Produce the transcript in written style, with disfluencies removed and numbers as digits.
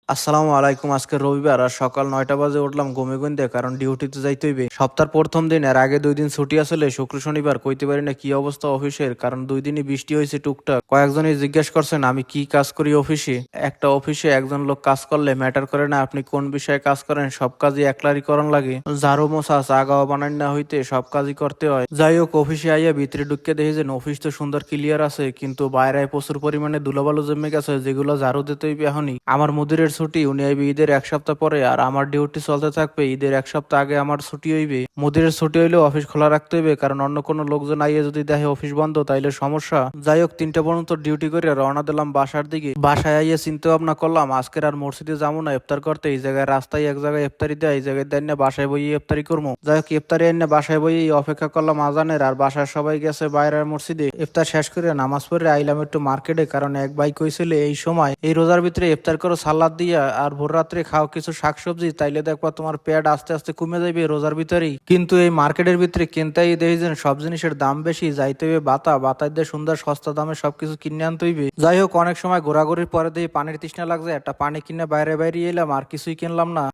আসসালামু আলাইকুম। আজকে রবিবার আর সকাল ৯টা বাজে উঠলাম ঘুমে গুনতে, কারণ ডিউটিতে যাইতে হইবে। সপ্তাহের প্রথম দিন, এর আগে 2 দিন ছুটি আসলে শুক্র শনিবার। কইতে পারি না কি অবস্থা অফিসের, কারণ 2 দিনই বৃষ্টি হয়েছে টুকটাক। কয়েকজনই জিজ্ঞেস করছেন আমি কি কাজ করি অফিসে। একটা অফিসে একজন লোক কাজ করলে ম্যাটার করে না আপনি কোন বিষয়ে কাজ করেন, সব কাজই একলারই করণ লাগে। ঝাড়ু মোছা চা গাওয়া বানান না হইতে সব কাজই করতে হয়। যাই হোক, অফিসে আইয়া ভিতরে ঢুকে দেখি যে অফিস তো সুন্দর ক্লিয়ার আছে, কিন্তু বাইরে প্রচুর পরিমাণে ধুলোবালু জমে গেছে, যেগুলো ঝাড়ু দিতে হইবে এখনই। আমার মুদিরের ছুটি, উনি আইবে ঈদের 1 সপ্তাহ পরে, আর আমার ডিউটি চলতে থাকবে ঈদের 1 সপ্তাহ আগে আমার ছুটি হইবে। মুদিরের ছুটি হইলেও অফিস খোলা রাখতে হইবে, কারণ অন্য কোনো লোকজন আইয়ে যদি দেখে অফিস বন্ধ তাইলে সমস্যা। যাই হোক, 3টা পর্যন্ত ডিউটি করে রওনা দিলাম বাসার দিকে। বাসায় আইয়ে চিন্তা ভাবনা করলাম আজকের আর মসজিদে যাবো না ইফতার করতে। এই জায়গায় রাস্তায় এক জায়গায় ইফতারি দেয়, এই জায়গায় দেন না বাসায় বইয়ে ইফতারি করবো। যাই হোক, ইফতারি এনে বাসায় বইয়ে অপেক্ষা করলাম আজানের, আর বাসায় সবাই গেছে বাইরের মসজিদে। ইফতার শেষ করে নামাজ পড়ে আইলাম একটু মার্কেটে, কারণ এক ভাই কইছিল এই সময় এই রোজার ভিতরে ইফতার করো সালাদ দিয়া আর ভোর রাত্রে খাও কিছু শাকসবজি, তাইলে দেখবা তোমার পেট আস্তে আস্তে কমে যাবে রোজার ভিতরেই। কিন্তু এই মার্কেটের ভিতরে কিনতেই দেখেছেন সব জিনিসের দাম বেশি, যাইতে হইবে বাতায় দিয়ে সুন্দর সস্তা দামে সবকিছু কিনে আনতে হইবে। যাই হোক, অনেক সময় ঘোরাঘুরির পরে দিয়ে পানির তৃষ্ণা লাগছে, একটা পানি কিনে বাইরে বাইরে এলাম, আর কিছুই কিনলাম না।